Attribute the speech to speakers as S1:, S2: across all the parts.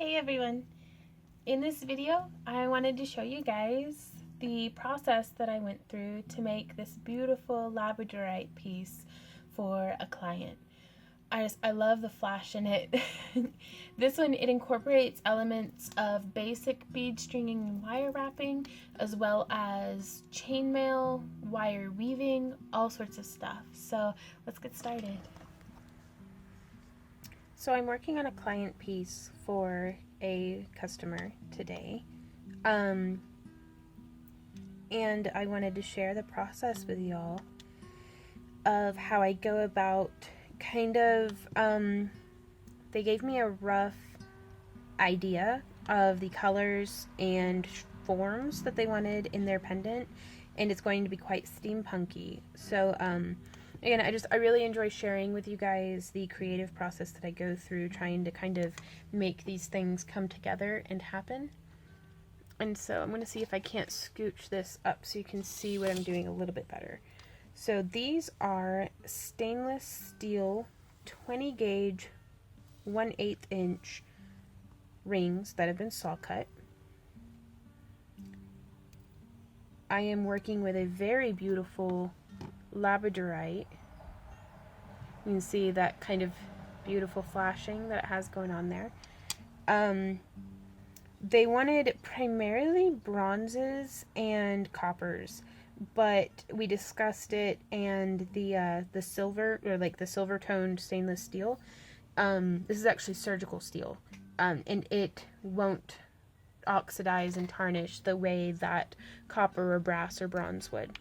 S1: Hey everyone! In this video, I wanted to show you guys the process that I went through to make this beautiful Labradorite piece for a client. I love the flash in it. This one, it incorporates elements of basic bead stringing and wire wrapping, as well as chainmail, wire weaving, all sorts of stuff. So let's get started. So I'm working on a client piece for a customer today, and I wanted to share the process with y'all of how I go about they gave me a rough idea of the colors and forms that they wanted in their pendant, and it's going to be quite steampunky. So again, I really enjoy sharing with you guys the creative process that I go through trying to kind of make these things come together and happen. And so I'm going to see if I can't scooch this up so you can see what I'm doing a little bit better. So these are stainless steel 20 gauge 1/8 inch rings that have been saw cut. I am working with a very beautiful Labradorite. You can see that kind of beautiful flashing that it has going on there. They wanted primarily bronzes and coppers, but we discussed it, and the silver, or like the silver toned stainless steel, this is actually surgical steel, and it won't oxidize and tarnish the way that copper or brass or bronze would.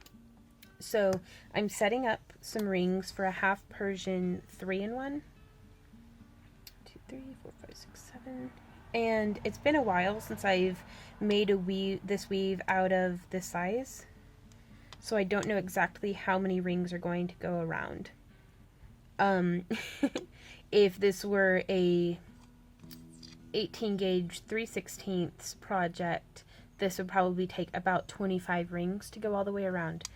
S1: So I'm setting up some rings for a half Persian 3-in-1. 2, 3, 4, 5, 6, 7. And it's been a while since I've made this weave out of this size, so I don't know exactly how many rings are going to go around. If this were a 18 gauge 3/16 project, this would probably take about 25 rings to go all the way around.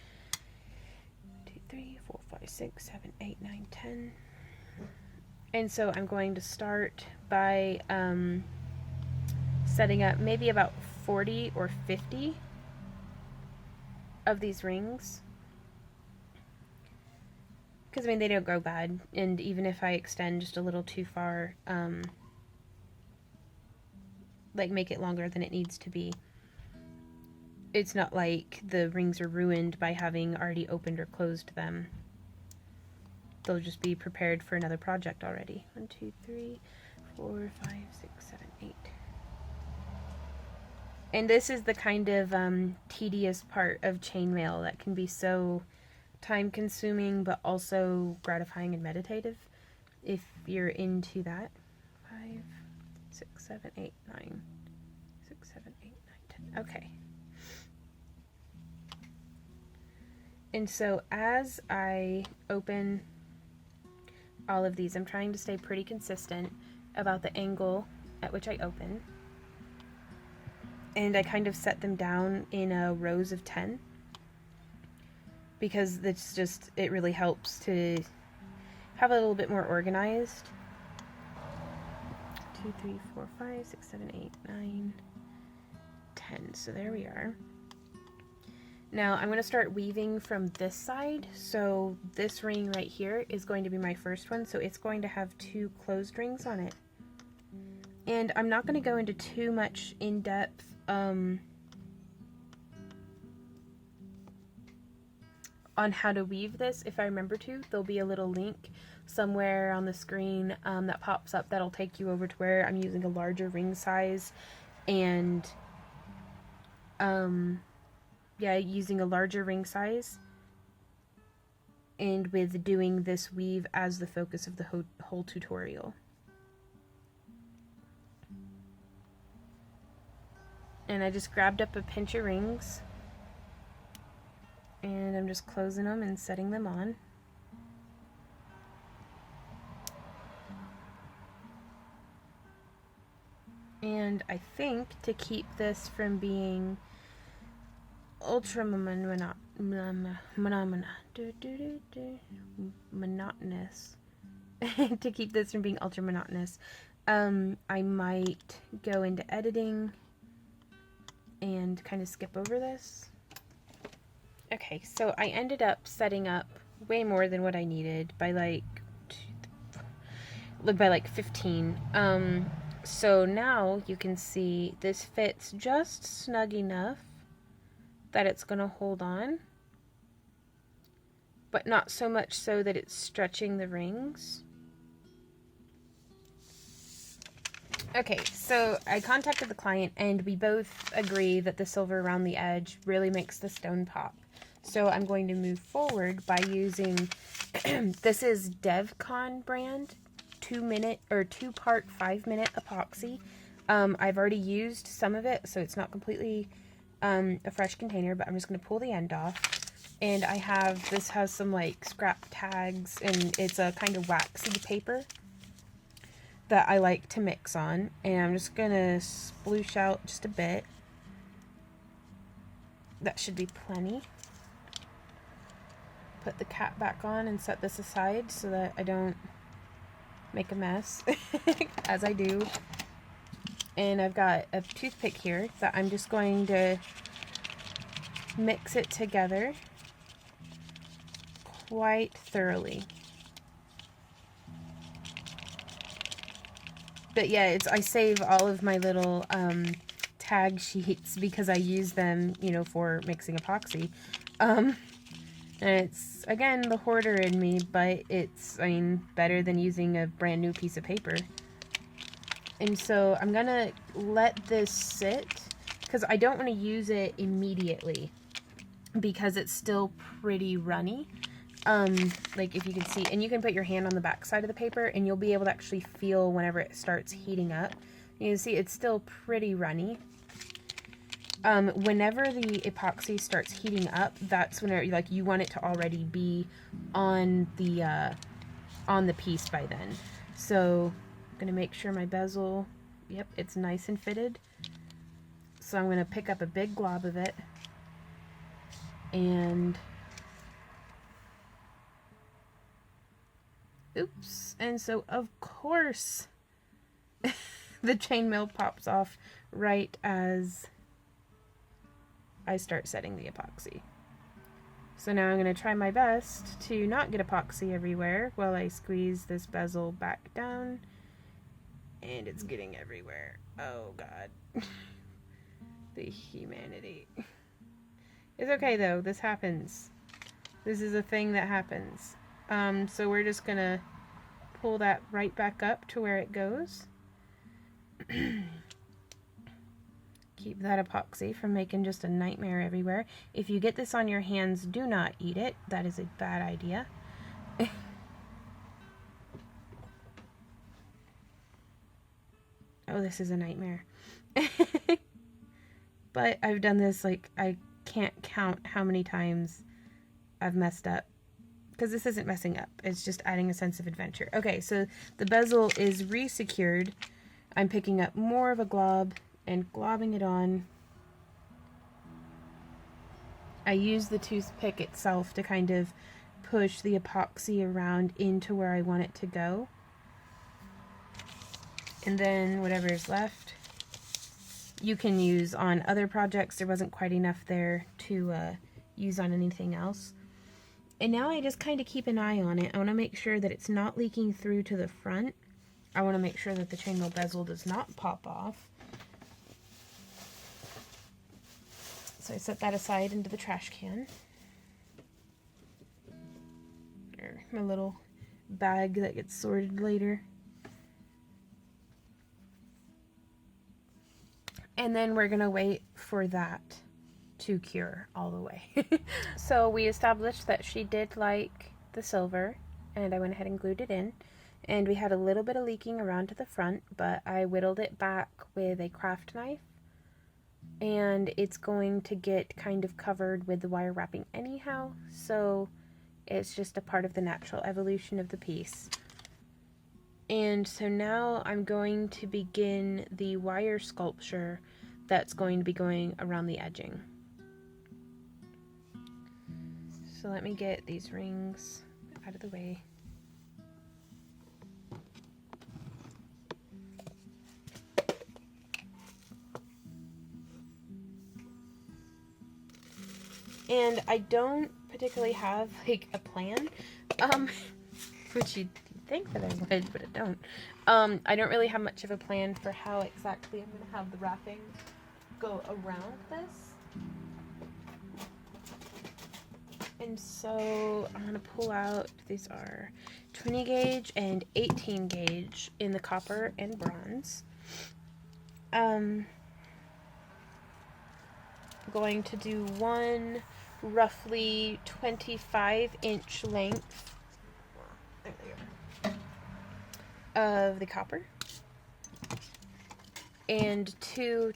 S1: 2, 3, 4, 5, 6, 7, 8, 9, 10. And so I'm going to start by setting up maybe about 40 or 50 of these rings, because I mean, they don't go bad, and even if I extend just a little too far, like make it longer than it needs to be, it's not like the rings are ruined by having already opened or closed them. They'll just be prepared for another project already. 1, 2, 3, 4, 5, 6, 7, 8. And this is the kind of tedious part of chainmail that can be so time-consuming, but also gratifying and meditative if you're into that. 5, 6, 7, 8, 9. 6, 7, 8, 9, 10. Okay. And so as I open all of these, I'm trying to stay pretty consistent about the angle at which I open. And I kind of set them down in rows of 10, because it really helps to have a little bit more organized. 2, 3, 4, 5, 6, 7, 8, 9, 10. So there we are. Now I'm going to start weaving from this side. So this ring right here is going to be my first one, so it's going to have 2 closed rings on it. And I'm not going to go into too much in-depth on how to weave this. If I remember to, there'll be a little link somewhere on the screen that pops up that'll take you over to where I'm using a larger ring size, and using a larger ring size, and with doing this weave as the focus of the whole tutorial. And I just grabbed up a pinch of rings, and I'm just closing them and setting them on. And I think to keep this from being ultra monotonous, to keep this from being ultra monotonous, I might go into editing and kind of skip over this. Okay, so I ended up setting up way more than what I needed by like 15. So now you can see this fits just snug enough that it's gonna hold on, but not so much so that it's stretching the rings. Okay, so I contacted the client and we both agree that the silver around the edge really makes the stone pop. So I'm going to move forward by using, this is DevCon brand, 2-part 5-minute epoxy. I've already used some of it, so it's not completely a fresh container, but I'm just going to pull the end off. And this has some like scrap tags, and it's a kind of waxy paper that I like to mix on. And I'm just going to sploosh out just a bit. That should be plenty. Put the cap back on and set this aside so that I don't make a mess, as I do. And I've got a toothpick here that I'm just going to mix it together quite thoroughly. But yeah, I save all of my little tag sheets because I use them, you know, for mixing epoxy. And it's, again, the hoarder in me, but it's, I mean, better than using a brand new piece of paper. And so I'm gonna let this sit because I don't want to use it immediately because it's still pretty runny. Like if you can see, and you can put your hand on the back side of the paper and you'll be able to actually feel whenever it starts heating up. You can see it's still pretty runny. Whenever the epoxy starts heating up, that's whenever, like, you want it to already be on the piece by then. So I'm gonna make sure my bezel, yep, it's nice and fitted. So I'm gonna pick up a big glob of it and oops, and so of course the chainmail pops off right as I start setting the epoxy. So now I'm going to try my best to not get epoxy everywhere while I squeeze this bezel back down. And it's getting everywhere. Oh god. The humanity. It's okay though, this happens. This is a thing that happens. So we're just going to pull that right back up to where it goes. Keep that epoxy from making just a nightmare everywhere. If you get this on your hands, do not eat it. That is a bad idea. Oh, this is a nightmare. But I've done this, like, I can't count how many times I've messed up. Because this isn't messing up. It's just adding a sense of adventure. Okay, so the bezel is re-secured. I'm picking up more of a glob and globbing it on. I use the toothpick itself to kind of push the epoxy around into where I want it to go. And then whatever is left, you can use on other projects. There wasn't quite enough there to use on anything else. And now I just kind of keep an eye on it. I want to make sure that it's not leaking through to the front. I want to make sure that the chainmail bezel does not pop off. So I set that aside into the trash can. Or my little bag that gets sorted later. And then we're gonna wait for that to cure all the way. So we established that she did like the silver, and I went ahead and glued it in. And we had a little bit of leaking around to the front, but I whittled it back with a craft knife. And it's going to get kind of covered with the wire wrapping anyhow, so it's just a part of the natural evolution of the piece. And so now I'm going to begin the wire sculpture that's going to be going around the edging. So let me get these rings out of the way. And I don't particularly have like a plan, which you'd think that I would, but I don't. I don't really have much of a plan for how exactly I'm going to have the wrapping go around this. And so I'm going to pull out, these are 20 gauge and 18 gauge in the copper and bronze. I'm going to do one roughly 25-inch length of the copper and two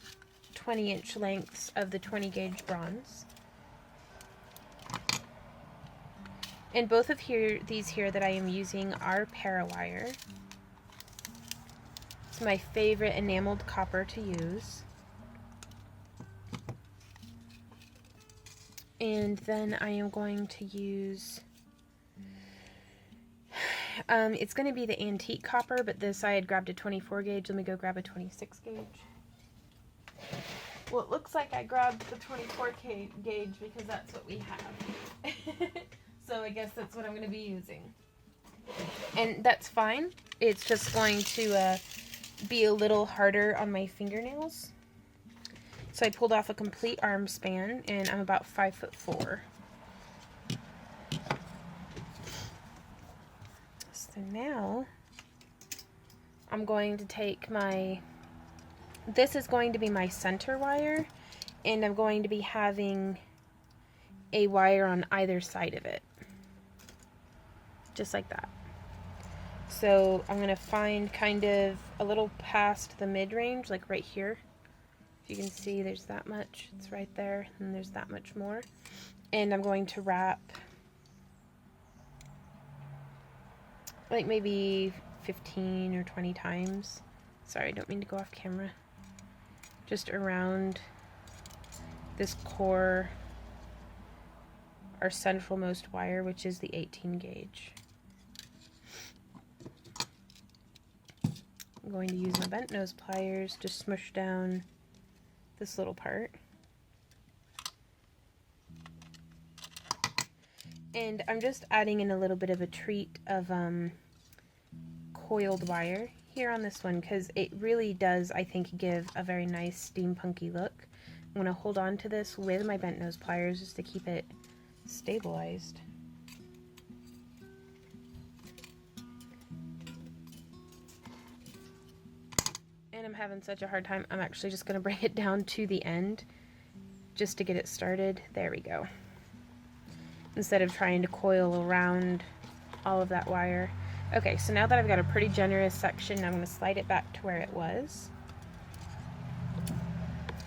S1: 20-inch lengths of the 20 gauge bronze. And both of these here that I am using are Parawire. It's my favorite enameled copper to use. And then I am going to use, it's going to be the antique copper, but this I had grabbed a 24 gauge. Let me go grab a 26 gauge. Well, it looks like I grabbed the 24 gauge because that's what we have. So I guess that's what I'm going to be using. And that's fine. It's just going to be a little harder on my fingernails. So I pulled off a complete arm span, and I'm about 5'4". So now I'm going to take this is going to be my center wire, and I'm going to be having a wire on either side of it. Just like that. So I'm going to find kind of a little past the mid-range, like right here. If you can see, there's that much. It's right there, and there's that much more. And I'm going to wrap like maybe 15 or 20 times. Sorry, I don't mean to go off camera. Just around this core, our centralmost wire, which is the 18 gauge. I'm going to use my bent nose pliers to smush down this little part. And I'm just adding in a little bit of a treat of coiled wire here on this one, because it really does, I think, give a very nice steampunky look. I'm going to hold on to this with my bent nose pliers just to keep it stabilized. And I'm having such a hard time, I'm actually just going to bring it down to the end just to get it started. There we go. Instead of trying to coil around all of that wire. Okay, so now that I've got a pretty generous section, I'm going to slide it back to where it was.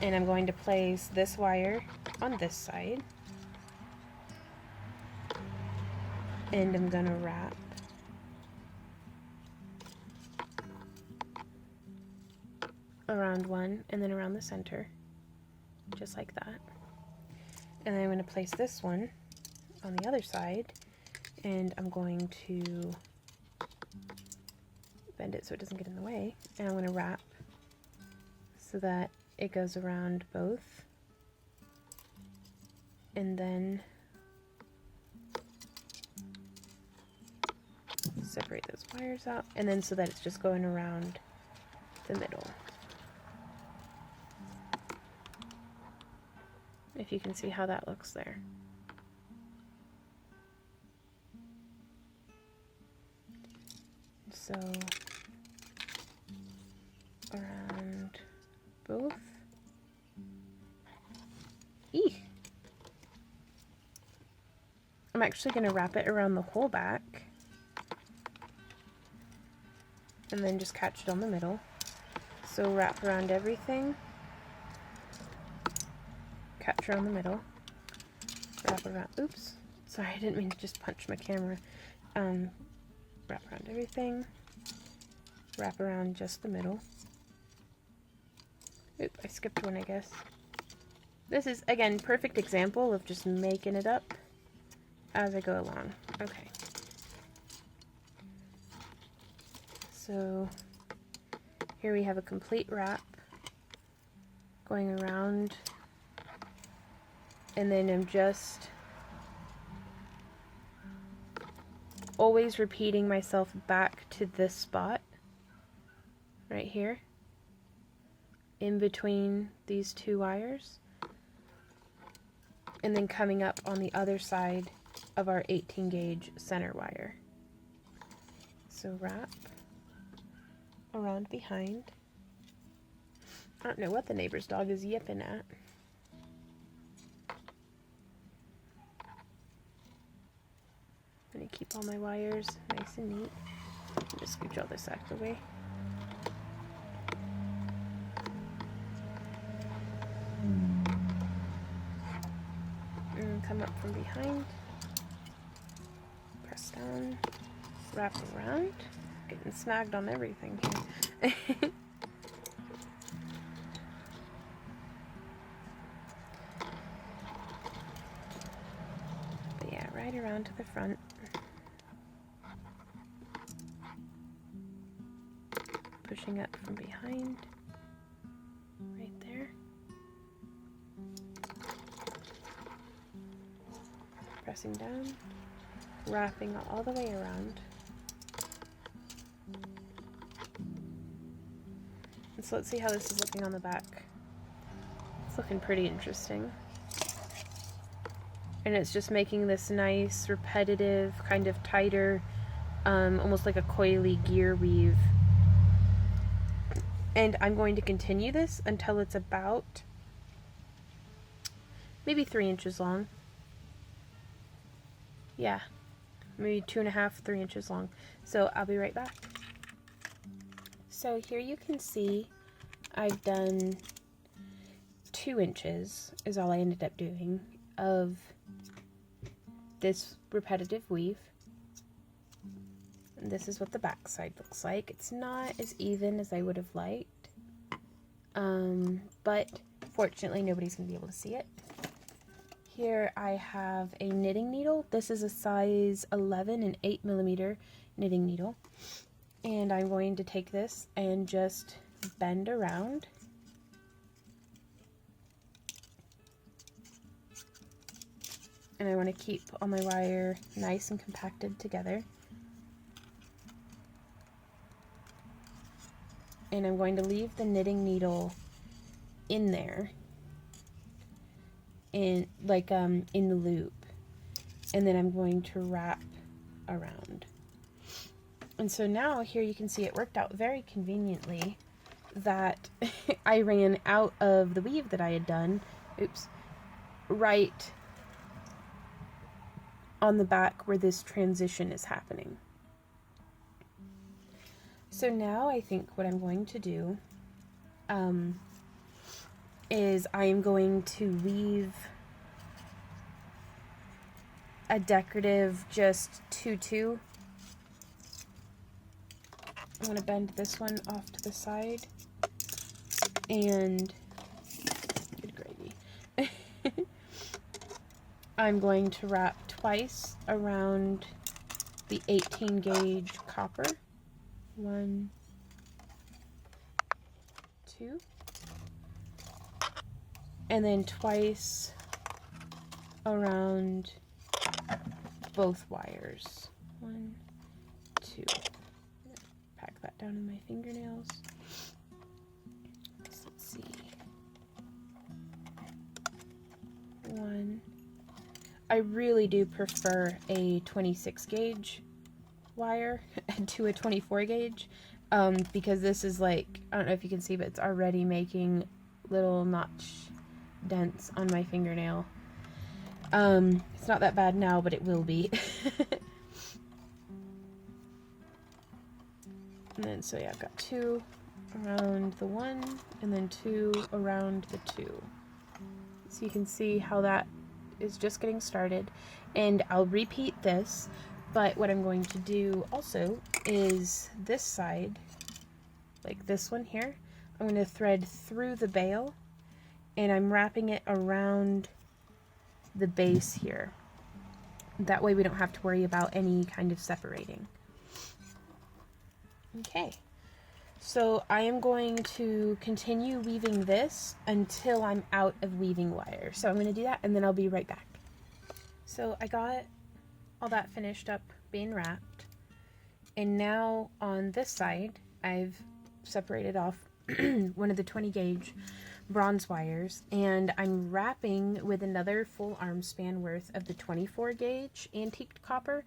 S1: And I'm going to place this wire on this side. And I'm going to wrap around one and then around the center, just like that. And then I'm going to place this one on the other side, and I'm going to bend it so it doesn't get in the way, and I'm going to wrap so that it goes around both, and then separate those wires out, and then so that it's just going around the middle. If you can see how that looks there. So around both. Eeh. I'm actually going to wrap it around the whole back and then just catch it on the middle. So wrap around everything, catch around the middle, wrap around, oops, sorry, I didn't mean to just punch my camera. Wrap around everything, wrap around just the middle. Oop, I skipped one, I guess. This is, again, perfect example of just making it up as I go along. Okay. So here we have a complete wrap going around And then I'm just always repeating myself back to this spot right here in between these two wires, and then coming up on the other side of our 18 gauge center wire. So wrap around behind. I don't know what the neighbor's dog is yipping at. I'm going to keep all my wires nice and neat. Just scooch all this out of the way. And come up from behind. Press down. Wrap around. Getting snagged on everything here. But yeah, right around to the front. Pushing up from behind, right there. Pressing down, wrapping all the way around. And so let's see how this is looking on the back. It's looking pretty interesting. And it's just making this nice, repetitive, kind of tighter, almost like a coily gear weave. And I'm going to continue this until it's about maybe 3 inches long. Yeah, maybe 2.5, 3 inches long. So I'll be right back. So here you can see I've done 2 inches is all I ended up doing of this repetitive weave. And this is what the back side looks like. It's not as even as I would have liked, but fortunately nobody's going to be able to see it. Here I have a knitting needle. This is a size 11 and 8 millimeter knitting needle. And I'm going to take this and just bend around. And I want to keep all my wire nice and compacted together. And I'm going to leave the knitting needle in there, in the loop, and then I'm going to wrap around. And so now here you can see it worked out very conveniently that I ran out of the weave that I had done, right on the back where this transition is happening. So now I think what I'm going to do is I am going to weave a decorative just 2-2. I'm going to bend this one off to the side, and good gravy. I'm going to wrap twice around the 18 gauge copper. 1, 2, and then twice around both wires. 1, 2. Pack that down in my fingernails. Let's see. 1. I really do prefer a 26 gauge wire to a 24 gauge because this is like, I don't know if you can see, but it's already making little notch dents on my fingernail. It's not that bad now, but it will be. And then so yeah, I've got 2 around the 1 and then 2 around the 2. So you can see how that is just getting started, and I'll repeat this. But what I'm going to do also is this side, like this one here, I'm going to thread through the bail, and I'm wrapping it around the base here. That way we don't have to worry about any kind of separating. Okay, So I am going to continue weaving this until I'm out of weaving wire. So I'm going to do that and then I'll be right back. So I got all that finished up being wrapped. And now on this side, I've separated off one of the 20 gauge bronze wires, and I'm wrapping with another full arm span worth of the 24 gauge antiqued copper.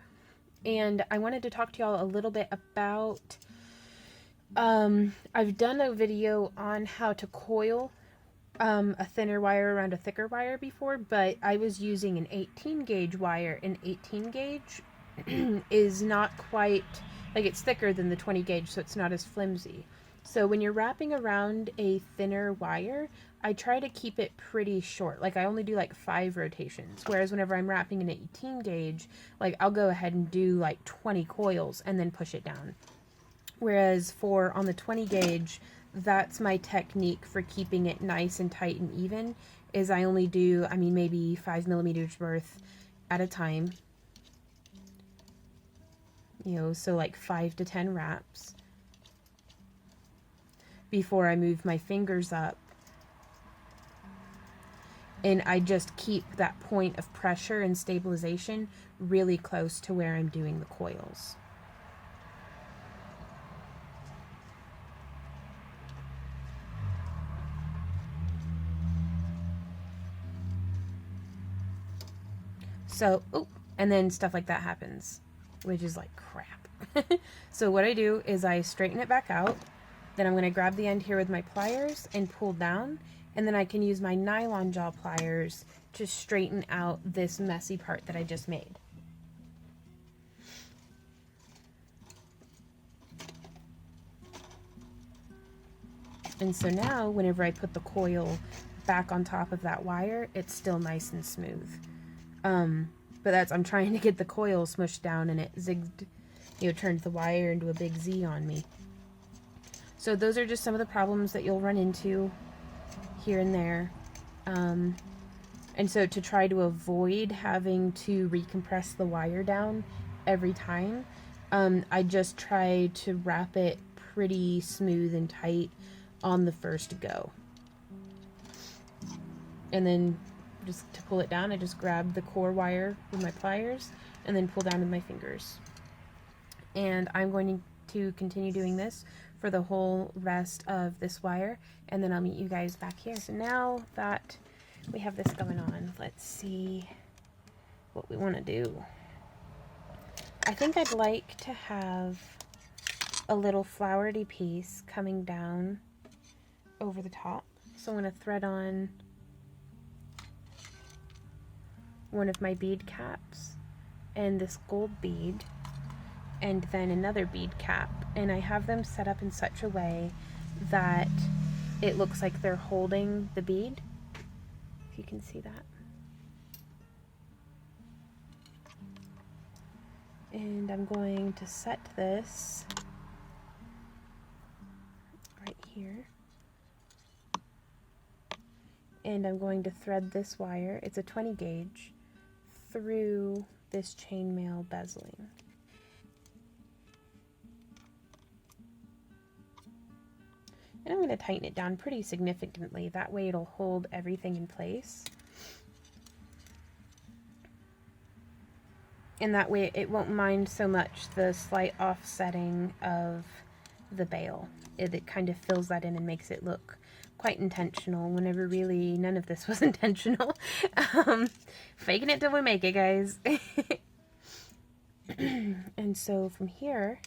S1: And I wanted to talk to y'all a little bit about, I've done a video on how to coil a thinner wire around a thicker wire before, but I was using an 18 gauge wire. An 18 gauge is not quite, like, it's thicker than the 20 gauge, so it's not as flimsy. So when you're wrapping around a thinner wire, I try to keep it pretty short. Like, I only do like 5 rotations, whereas whenever I'm wrapping an 18 gauge, like, I'll go ahead and do like 20 coils and then push it down. Whereas for on the 20 gauge, that's my technique for keeping it nice and tight and even, is I only do, I mean, maybe 5 millimeters worth at a time. You know, so like 5 to 10 wraps before I move my fingers up. And I just keep that point of pressure and stabilization really close to where I'm doing the coils. So, oh, and then stuff like that happens, which is like crap. So what I do is I straighten it back out. Then I'm going to grab the end here with my pliers and pull down, and then I can use my nylon jaw pliers to straighten out this messy part that I just made. And so now whenever I put the coil back on top of that wire, it's still nice and smooth. But that's, I'm trying to get the coil smushed down, and it zigged, you know, turned the wire into a big Z on me. So those are just some of the problems that you'll run into here and there. And so to try to avoid having to recompress the wire down every time, I just try to wrap it pretty smooth and tight on the first go. And then just to pull it down, I just grab the core wire with my pliers and then pull down with my fingers. And I'm going to continue doing this for the whole rest of this wire, and then I'll meet you guys back here. So now that we have this going on, let's see what we want to do. I think I'd like to have a little flowery piece coming down over the top. So I'm going to thread on one of my bead caps and this gold bead, and then another bead cap, and I have them set up in such a way that it looks like they're holding the bead, if you can see that. And I'm going to set this right here, and I'm going to thread this wire, it's a 20 gauge, through this chainmail bezeling. And I'm going to tighten it down pretty significantly, that way it'll hold everything in place. And that way it won't mind so much the slight offsetting of the bail. It kind of fills that in and makes it look quite intentional, whenever really none of this was intentional. Faking it till we make it, guys. And so from here,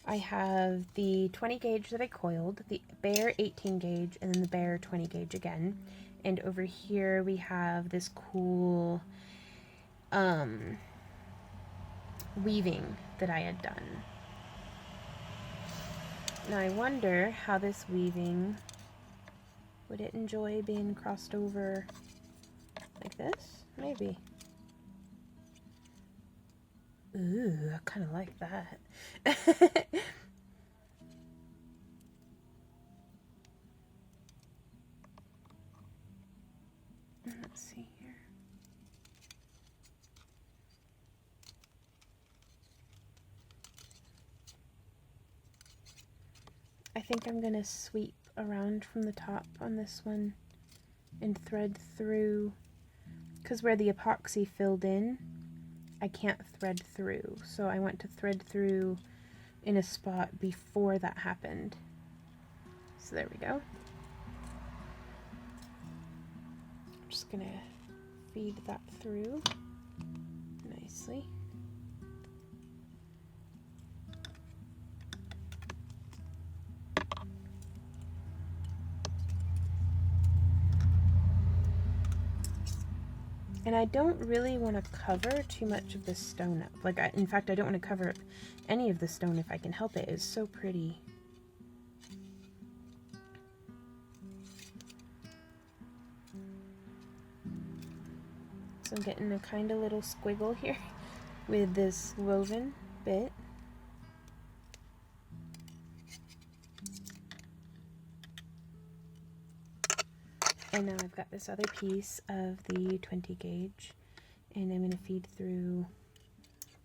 S1: I have the 20 gauge that I coiled, the bare 18 gauge, and then the bare 20 gauge again. And over here we have this cool weaving that I had done. Now I wonder how this weaving, would it enjoy being crossed over like this? Maybe. Ooh, I kind of like that. Let's see here. I think I'm going to sweep around from the top on this one and thread through, because where the epoxy filled in, I can't thread through. So I want to thread through in a spot before that happened. So there we go. I'm just going to feed that through nicely. And I don't really want to cover too much of the stone up. Like, in fact, I don't want to cover up any of the stone if I can help it. It's so pretty. So I'm getting a kind of little squiggle here with this woven bit. And now I've got this other piece of the 20 gauge, and I'm going to feed through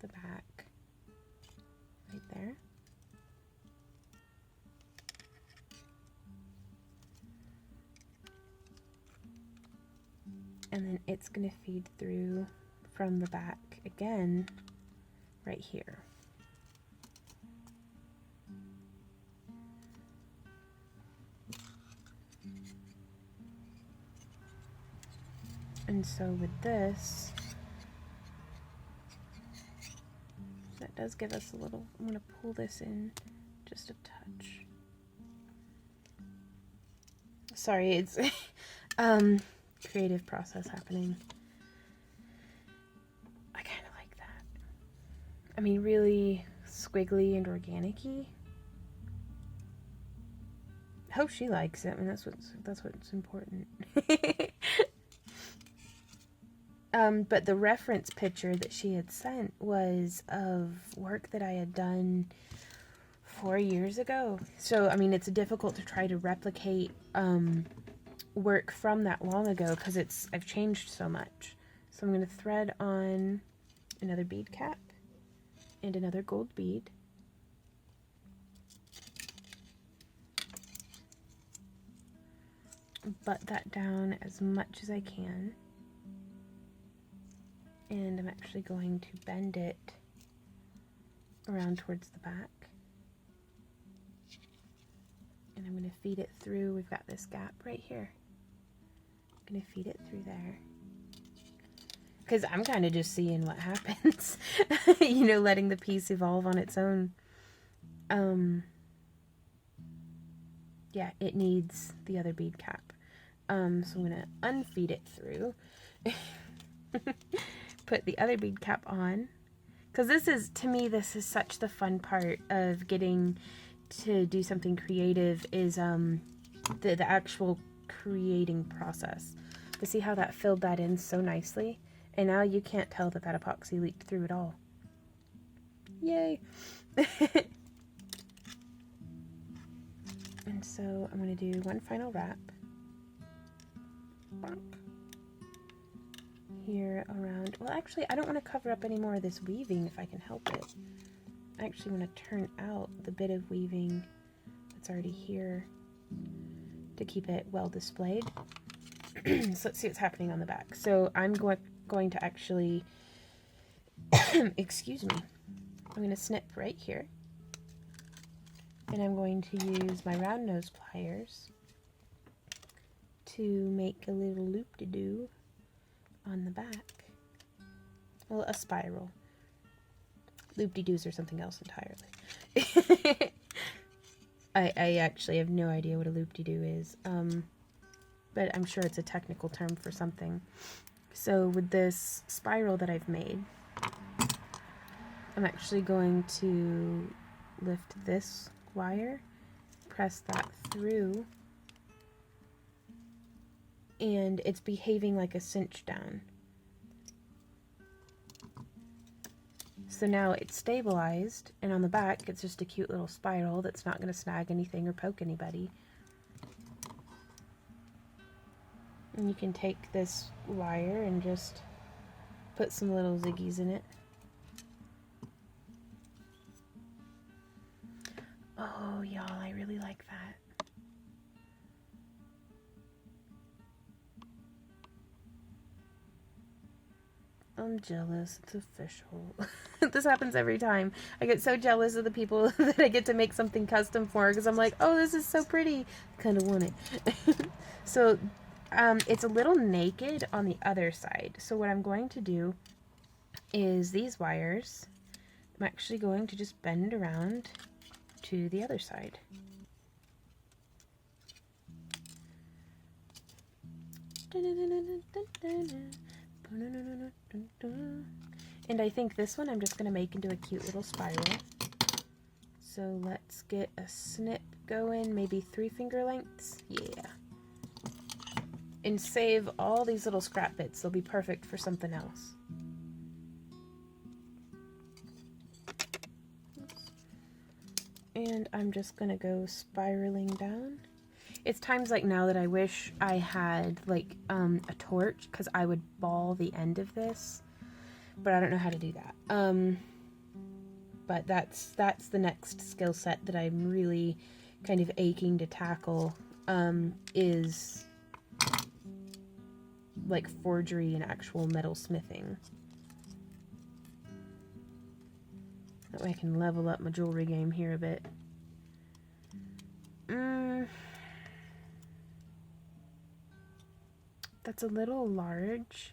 S1: the back right there. And then it's going to feed through from the back again right here. And so with this, that does give us a little, I'm going to pull this in just a touch. Sorry, it's creative process happening. I kind of like that. I mean, really squiggly and organic-y. Hope she likes it. I mean, that's what's important. But the reference picture that she had sent was of work that I had done 4 years ago. So, I mean, it's difficult to try to replicate work from that long ago because I've changed so much. So I'm going to thread on another bead cap and another gold bead. Butt that down as much as I can. And I'm actually going to bend it around towards the back. And I'm going to feed it through. We've got this gap right here. I'm going to feed it through there. Because I'm kind of just seeing what happens. You know, letting the piece evolve on its own. Yeah, it needs the other bead cap. So I'm going to unfeed it through. Put the other bead cap on, because to me this is such the fun part of getting to do something creative, is the actual creating process. But see how that filled that in so nicely, and now you can't tell that epoxy leaked through at all. Yay. And so I'm going to do one final wrap here around. Well, actually, I don't want to cover up any more of this weaving if I can help it. I actually want to turn out the bit of weaving that's already here to keep it well displayed. So let's see what's happening on the back. So I'm going to actually, excuse me, I'm going to snip right here. And I'm going to use my round nose pliers to make a little loop-de-doo on the back. Well, a spiral. Loop-de-doos are something else entirely. I actually have no idea what a loop-de-doo is, but I'm sure it's a technical term for something. So with this spiral that I've made, I'm actually going to lift this wire, press that through, and it's behaving like a cinch down. So now it's stabilized, and on the back it's just a cute little spiral that's not going to snag anything or poke anybody. And you can take this wire and just put some little ziggies in it. Oh, y'all, I really like that. I'm jealous. It's official. This happens every time. I get so jealous of the people that I get to make something custom for because I'm like, oh, this is so pretty. Kind of want it. So it's a little naked on the other side. So what I'm going to do is these wires, I'm actually going to just bend around to the other side. And I think this one I'm just going to make into a cute little spiral. So let's get a snip going, maybe 3 finger lengths. Yeah. And save all these little scrap bits. They'll be perfect for something else. And I'm just going to go spiraling down. It's times like now that I wish I had like a torch, because I would ball the end of this, but I don't know how to do that. But that's the next skill set that I'm really kind of aching to tackle, is like forgery and actual metal smithing. That way I can level up my jewelry game here a bit. That's a little large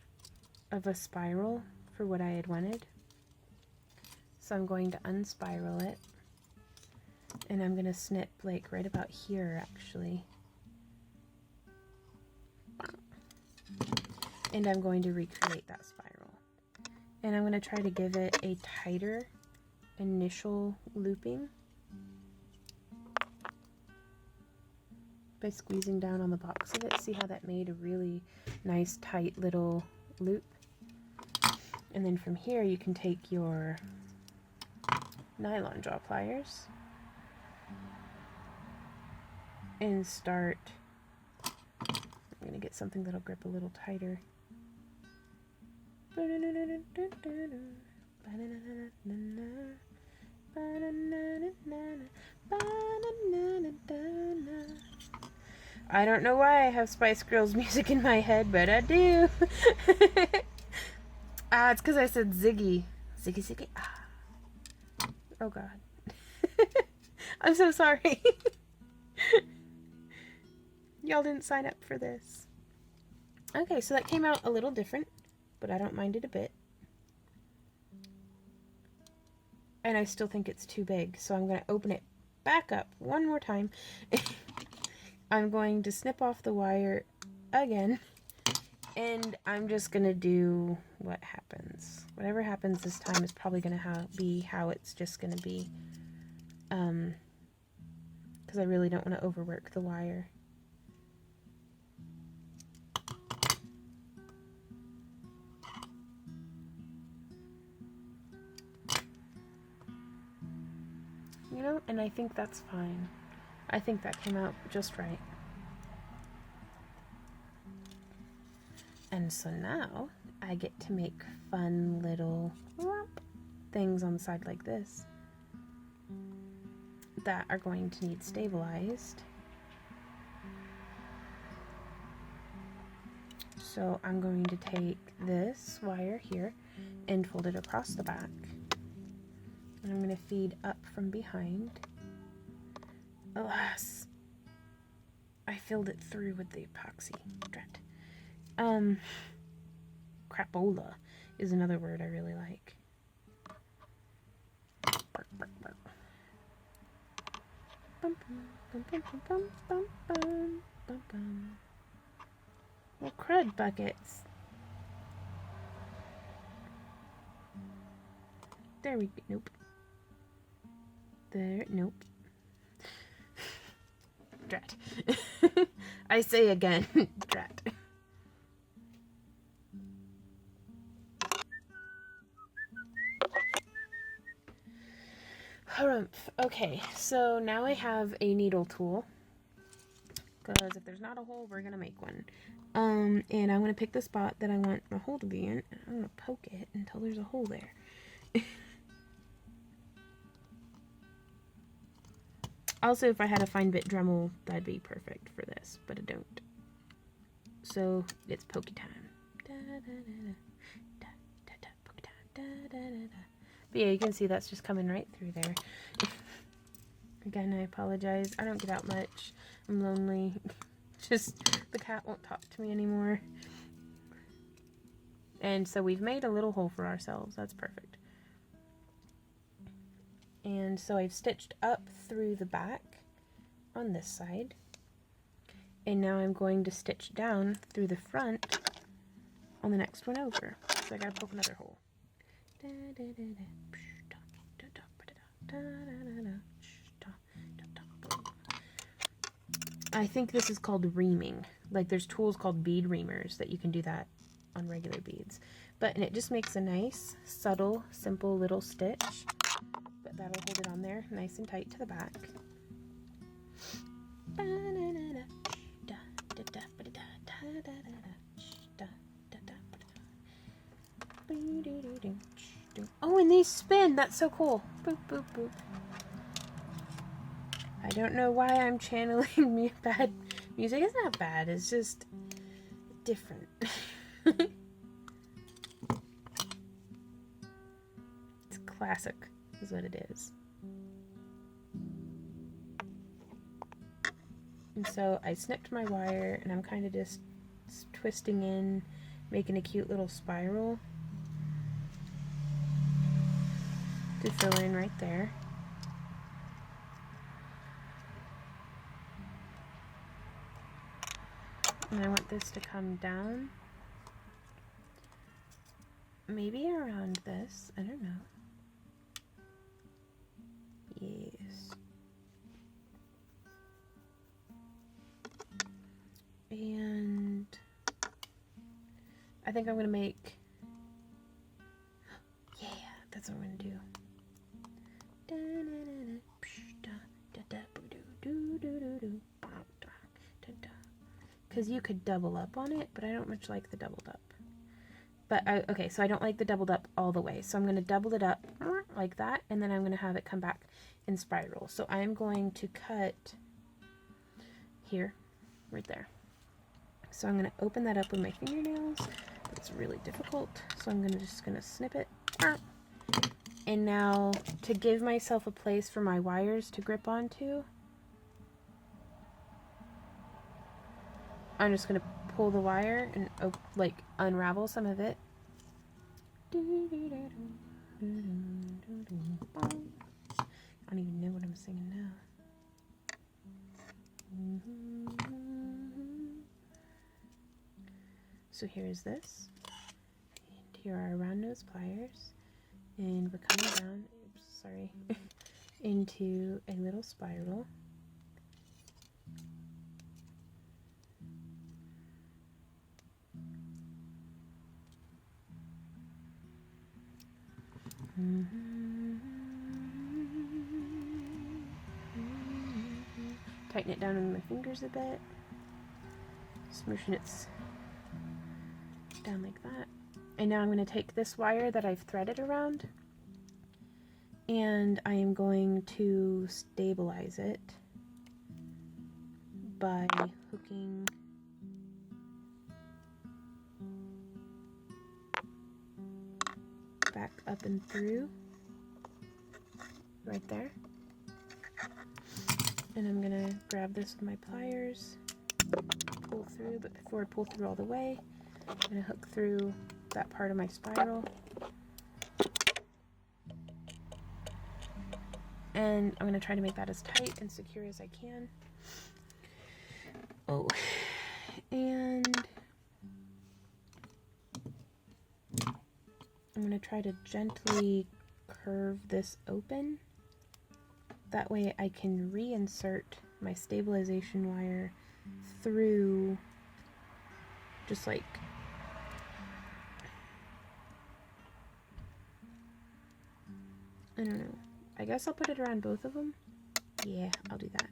S1: of a spiral for what I had wanted. So I'm going to unspiral it. And I'm going to snip like right about here actually. And I'm going to recreate that spiral. And I'm going to try to give it a tighter initial looping by squeezing down on the box of it. See how that made a really nice tight little loop? And then from here you can take your nylon jaw pliers and start, I'm going to get something that'll grip a little tighter. I don't know why I have Spice Girls music in my head, but I do. It's because I said Ziggy. Ziggy, Ziggy. Oh, God. I'm so sorry. Y'all didn't sign up for this. Okay, so that came out a little different, but I don't mind it a bit. And I still think it's too big, so I'm going to open it back up one more time. I'm going to snip off the wire again, and I'm just going to do what happens. Whatever happens this time is probably going to be how it's just going to be, because I really don't want to overwork the wire. You know, and I think that's fine. I think that came out just right. And so now I get to make fun little things on the side like this that are going to need stabilized. So I'm going to take this wire here and fold it across the back. And I'm going to feed up from behind. Alas, I filled it through with the epoxy. Drat. Crapola is another word I really like. Bark, bark, bark. Bum, bum, bum, bum, bum, bum, bum, bum, bum. Well, crud buckets. There we go. Nope. There. Nope. Drat. I say again. Drat. Harumph. Okay, so now I have a needle tool. Because if there's not a hole, we're going to make one. And I'm going to pick the spot that I want a hole to be in. And I'm going to poke it until there's a hole there. Also, if I had a fine bit Dremel, that'd be perfect for this, but I don't. So, it's pokey time. Da, da, da, da, da, da, da. But yeah, you can see that's just coming right through there. Again, I apologize. I don't get out much. I'm lonely. Just the cat won't talk to me anymore. And so we've made a little hole for ourselves. That's perfect. And so I've stitched up through the back on this side. And now I'm going to stitch down through the front on the next one over. So I gotta poke another hole. I think this is called reaming. Like there's tools called bead reamers that you can do that on regular beads. And it just makes a nice, subtle, simple little stitch. But that'll hold it on there nice and tight to the back. Oh, and these spin! That's so cool! Boop, boop, boop. I don't know why I'm channeling me bad music. It's not bad, it's just different. It's classic, is what it is. And so I snipped my wire, and I'm kind of just twisting in, making a cute little spiral to fill in right there. And I want this to come down, maybe around this, I don't know. Yes. And I think I'm going to make, yeah, that's what I'm going to do. Because you could double up on it, but I don't much like the doubled up. But, okay, so I don't like the doubled up all the way. So I'm going to double it up like that, and then I'm going to have it come back in spiral. So I'm going to cut here, right there. So I'm going to open that up with my fingernails. It's really difficult. So I'm just going to snip it. And now, to give myself a place for my wires to grip onto, I'm just going to pull the wire and like unravel some of it. I don't even know what I'm singing now. So here's this, and here are our round nose pliers, and we're coming down, oops, sorry, into a little spiral. Tighten it down with my fingers a bit, smooshing it down like that. And now I'm going to take this wire that I've threaded around, and I am going to stabilize it by hooking back up and through right there. And I'm going to grab this with my pliers, pull through, but before I pull through all the way, I'm going to hook through that part of my spiral. And I'm going to try to make that as tight and secure as I can. Oh, and I'm going to try to gently curve this open. That way I can reinsert my stabilization wire through, just like I don't know. I guess I'll put it around both of them. Yeah, I'll do that.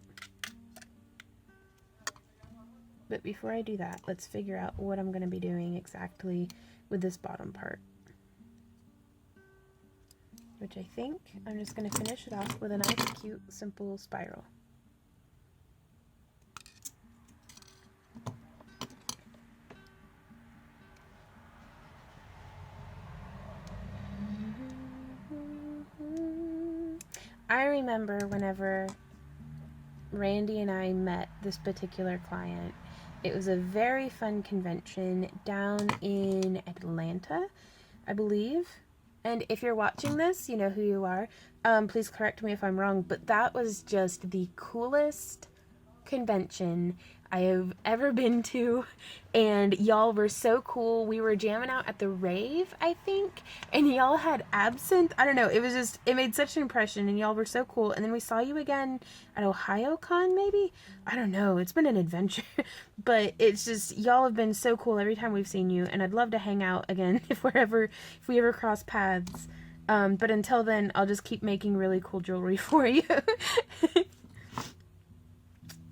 S1: But before I do that, let's figure out what I'm going to be doing exactly with this bottom part. Which I think I'm just going to finish it off with a nice, cute, simple spiral. I remember whenever Randy and I met this particular client, it was a very fun convention down in Atlanta, I believe. And if you're watching this, you know who you are. Please correct me if I'm wrong, but that was just the coolest convention I have ever been to, and y'all were so cool. We were jamming out at the rave, I think, and y'all had absinthe. I don't know, it was just, it made such an impression, and y'all were so cool. And then we saw you again at OhioCon, maybe? I don't know, it's been an adventure. But it's just, y'all have been so cool every time we've seen you, and I'd love to hang out again if we ever cross paths. But until then, I'll just keep making really cool jewelry for you.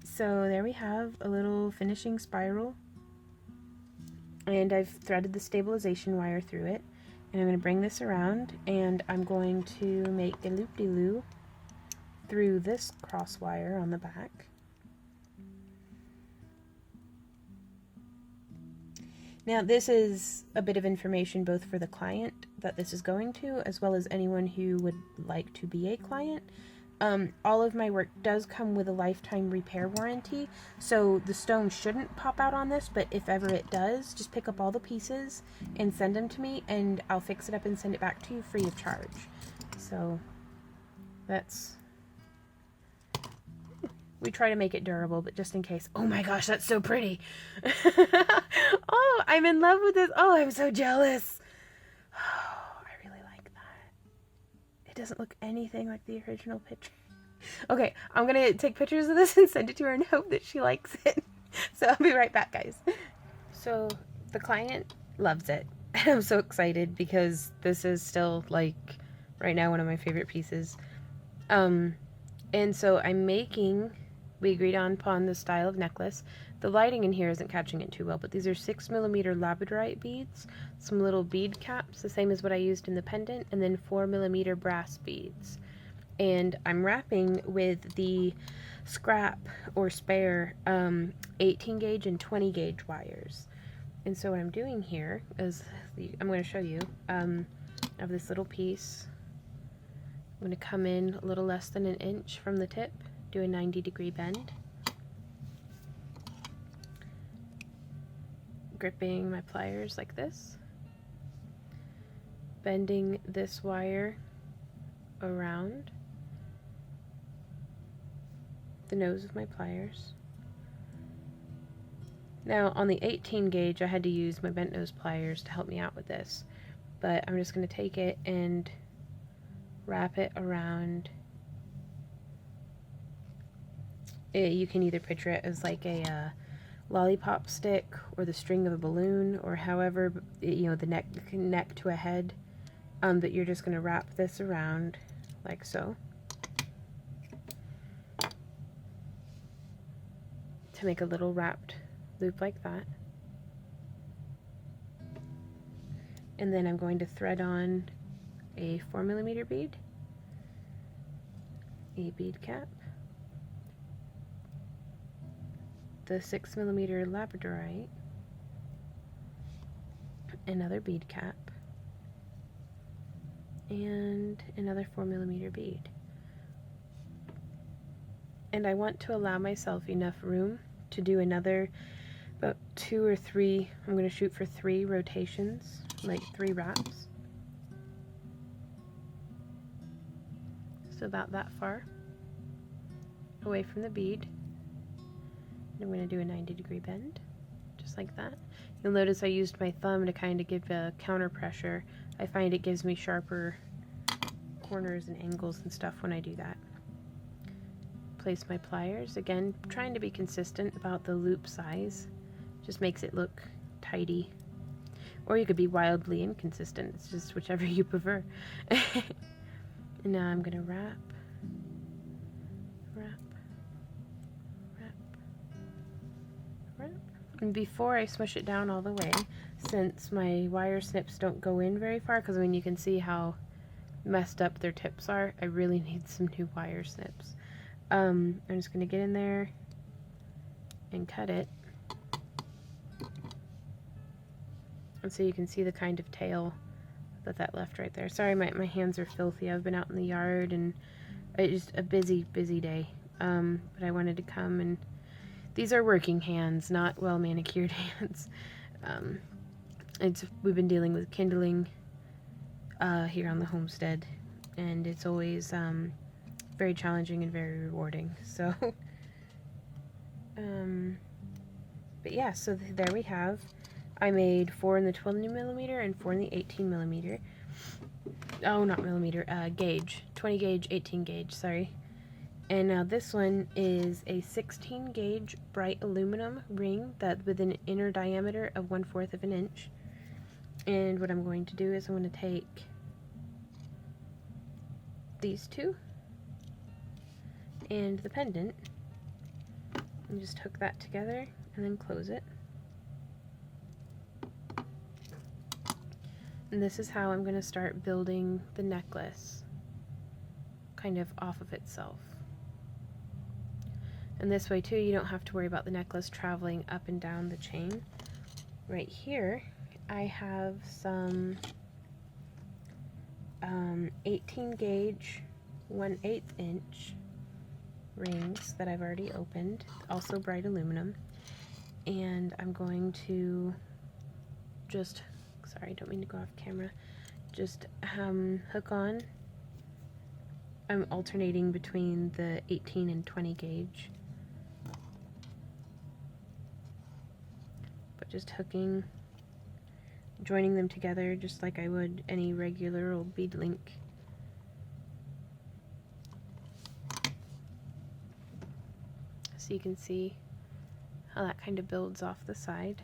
S1: So there we have a little finishing spiral, and I've threaded the stabilization wire through it, and I'm going to bring this around, and I'm going to make a loop-de-loo through this cross wire on the back. Now this is a bit of information both for the client that this is going to, as well as anyone who would like to be a client. All of my work does come with a lifetime repair warranty, so the stone shouldn't pop out on this, but if ever it does, just pick up all the pieces and send them to me, and I'll fix it up and send it back to you free of charge. So that's... we try to make it durable, but just in case. Oh my gosh, that's so pretty! Oh, I'm in love with this! Oh, I'm so jealous! Oh, I really like that. It doesn't look anything like the original picture. Okay, I'm gonna take pictures of this and send it to her and hope that she likes it. So I'll be right back, guys. So the client loves it. And I'm so excited because this is still, like, right now one of my favorite pieces. And so I'm making, we agreed upon the style of necklace. The lighting in here isn't catching it too well, but these are 6mm Labradorite beads, some little bead caps, the same as what I used in the pendant, and then 4mm brass beads. And I'm wrapping with the scrap or spare 18 gauge and 20 gauge wires. And so what I'm doing here is, I'm going to show you, I have this little piece. I'm going to come in a little less than an inch from the tip, do a 90-degree bend. Gripping my pliers like this, bending this wire around the nose of my pliers. Now on the 18 gauge I had to use my bent nose pliers to help me out with this, but I'm just going to take it and wrap it around. You can either picture it as like a lollipop stick or the string of a balloon, or however, you know, the neck to a head, but you're just going to wrap this around like so to make a little wrapped loop like that. And then I'm going to thread on a 4mm bead, a bead cap, the 6mm Labradorite, another bead cap, and another 4mm bead. And I want to allow myself enough room to do another about 2 or 3, I'm going to shoot for 3 rotations, like 3 wraps. So about that far away from the bead. I'm going to do a 90-degree bend, just like that. You'll notice I used my thumb to kind of give a counter pressure. I find it gives me sharper corners and angles and stuff when I do that. Place my pliers, again, trying to be consistent about the loop size. Just makes it look tidy. Or you could be wildly inconsistent, it's just whichever you prefer. And now I'm going to wrap, and before I smush it down all the way, since my wire snips don't go in very far, because I mean you can see how messed up their tips are, I really need some new wire snips. I'm just going to get in there and cut it, and so you can see the kind of tail that left right there. Sorry, my hands are filthy. I've been out in the yard and It's just a busy day. But I wanted to come, and these are working hands, not well manicured hands. We've been dealing with kindling here on the homestead, and it's always very challenging and very rewarding. So, but yeah, so there we have. I made 4 in the 20mm and 4 in the 18mm. Oh, not millimeter, gauge. 20 gauge, 18 gauge, sorry. And now this one is a 16 gauge bright aluminum ring that with an inner diameter of 1/4 of an inch. And what I'm going to do is I'm going to take these two and the pendant and just hook that together and then close it. And this is how I'm going to start building the necklace kind of off of itself. And this way too, you don't have to worry about the necklace traveling up and down the chain. Right here, I have some 18 gauge 1/8 inch rings that I've already opened, also bright aluminum. And I'm going to just, sorry, I don't mean to go off camera, just hook on. I'm alternating between the 18 and 20 gauge. But just hooking, joining them together just like I would any regular old bead link. So you can see how that kind of builds off the side.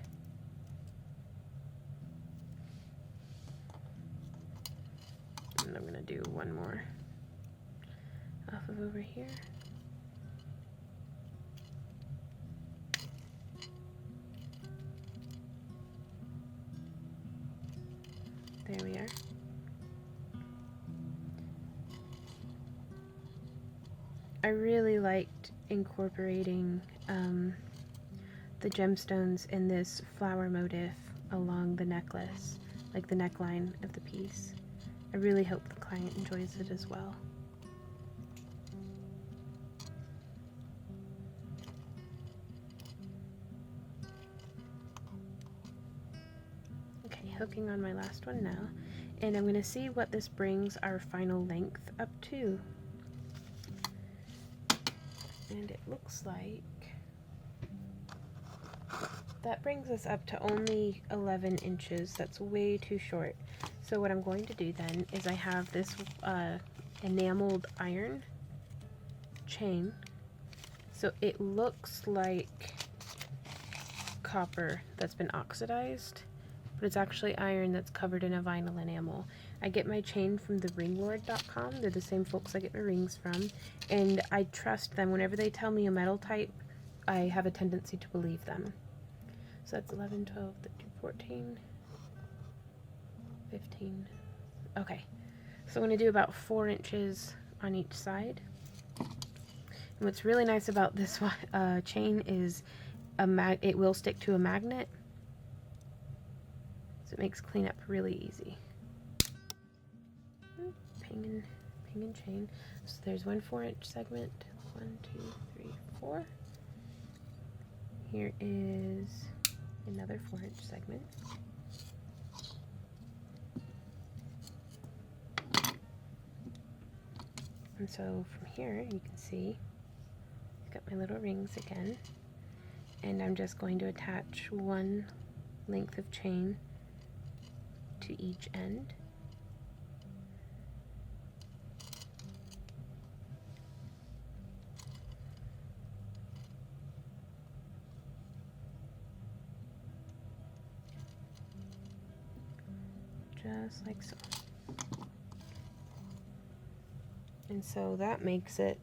S1: And I'm going to do one more off of over here. There we are. I really liked incorporating the gemstones in this flower motif along the necklace, like the neckline of the piece. I really hope the client enjoys it as well. Okay, hooking on my last one now, and I'm going to see what this brings our final length up to. And it looks like that brings us up to only 11 inches. That's way too short. So what I'm going to do then is I have this enameled iron chain. So it looks like copper that's been oxidized, but it's actually iron that's covered in a vinyl enamel. I get my chain from the ringlord.com. They're the same folks I get my rings from, and I trust them. Whenever they tell me a metal type, I have a tendency to believe them. So that's 11, 12, 13, 14, 15. Okay, so I'm going to do about 4 inches on each side. And what's really nice about this chain is it will stick to a magnet, so it makes cleanup really easy. Ping and chain. So there's one 4-inch segment. 1, 2, 3, 4. Here is another 4-inch segment. And so from here you can see I've got my little rings again, and I'm just going to attach one length of chain to each end. Just like so. And so that makes it,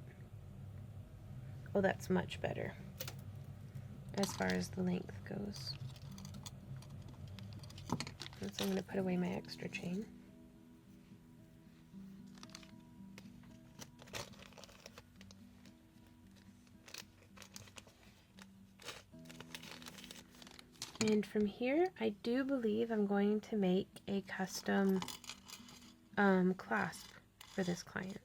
S1: oh, that's much better as far as the length goes. And so I'm going to put away my extra chain. And from here, I do believe I'm going to make a custom clasp for this client.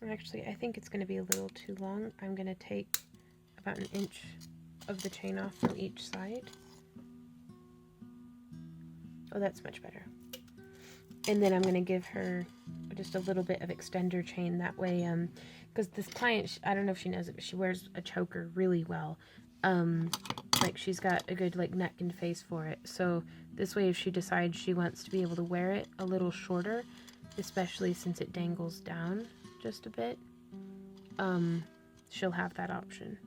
S1: Actually, I think it's going to be a little too long. I'm going to take about 1 inch of the chain off from each side. Oh, that's much better. And then I'm going to give her just a little bit of extender chain, that way, because this client, I don't know if she knows it, but she wears a choker really well. Like, she's got a good, like, neck and face for it. So this way, if she decides she wants to be able to wear it a little shorter, especially since it dangles down just a bit, she'll have that option.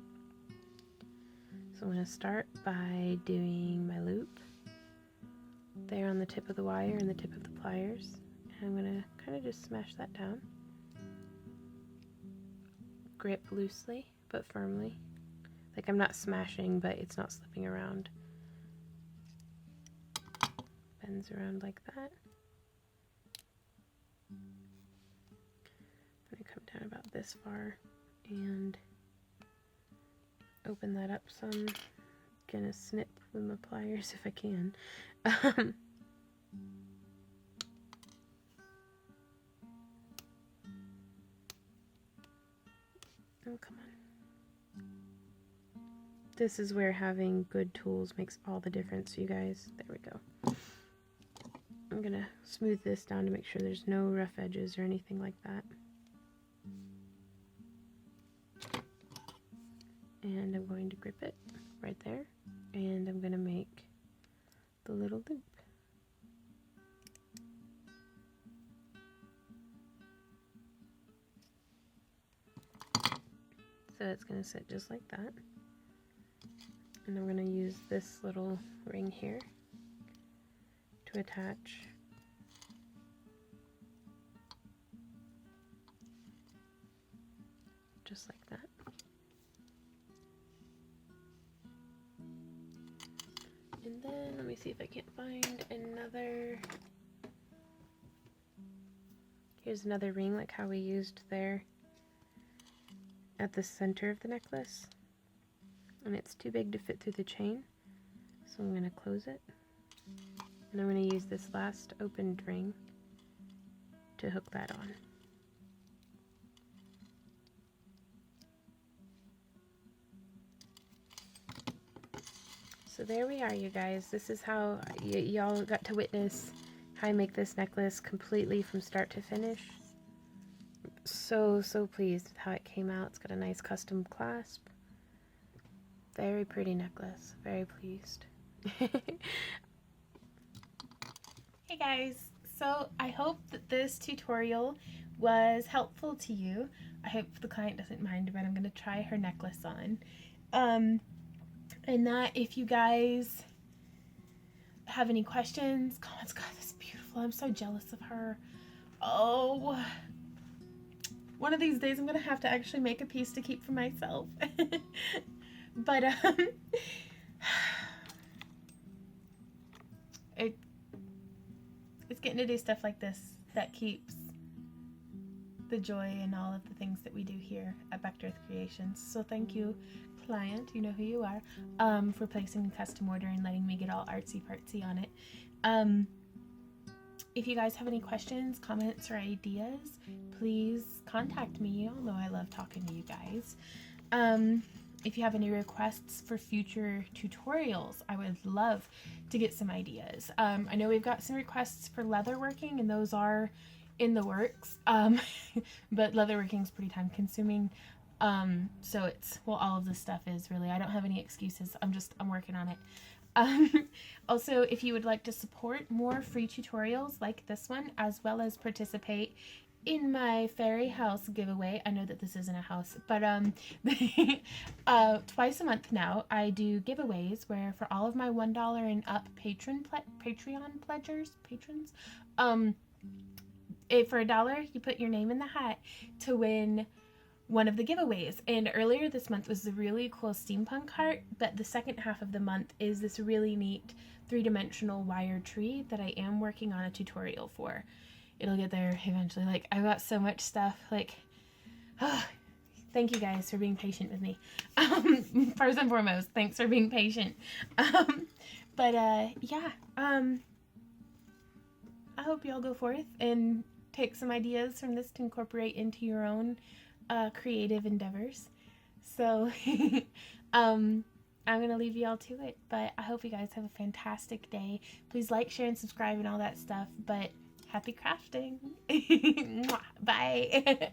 S1: So I'm going to start by doing my loop there on the tip of the wire and the tip of the pliers. And I'm going to kind of just smash that down. Grip loosely, but firmly. Like, I'm not smashing, but it's not slipping around. Bends around like that. I'm going to come down about this far and open that up some. Gonna snip with my pliers if I can. Oh, come on. This is where having good tools makes all the difference, you guys. There we go. I'm gonna smooth this down to make sure there's no rough edges or anything like that. And I'm going to grip it right there, and I'm going to make the little loop. So it's going to sit just like that. And I'm going to use this little ring here to attach just like that. And then let me see if I can't find another. Here's another ring like how we used there at the center of the necklace. And it's too big to fit through the chain, so I'm going to close it. And I'm going to use this last opened ring to hook that on. So there we are, you guys. This is how y'all got to witness how I make this necklace completely from start to finish. So pleased with how it came out. It's got a nice custom clasp. Very pretty necklace. Very pleased. Hey guys, so I hope that this tutorial was helpful to you. I hope the client doesn't mind, but I'm going to try her necklace on. And that if you guys have any questions, comments, God, this is beautiful. I'm so jealous of her. Oh, one of these days I'm going to have to actually make a piece to keep for myself. But, it's getting to do stuff like this that keeps the joy in all of the things that we do here at Back to Earth Creations. So thank you, client, you know who you are, for placing a custom order and letting me get all artsy-fartsy on it. If you guys have any questions, comments, or ideas, please contact me. You all know I love talking to you guys. If you have any requests for future tutorials, I would love to get some ideas. I know we've got some requests for leatherworking, and those are in the works, but leatherworking is pretty time consuming. So it's, well, all of this stuff is really, I don't have any excuses. I'm working on it. Also, if you would like to support more free tutorials like this one, as well as participate in my fairy house giveaway, I know that this isn't a house, but twice a month now I do giveaways where for all of my $1 and up Patreon patrons, for $1 you put your name in the hat to win one of the giveaways. And earlier this month was the really cool steampunk heart, but the second half of the month is this really neat 3-dimensional wire tree that I am working on a tutorial for. It'll get there eventually. Like, I've got so much stuff. Like, thank you guys for being patient with me. First and foremost, thanks for being patient. Yeah. I hope y'all go forth and take some ideas from this to incorporate into your own creative endeavors. So I'm gonna leave you all to it, but I hope you guys have a fantastic day. Please like, share, and subscribe and all that stuff, but happy crafting. Bye.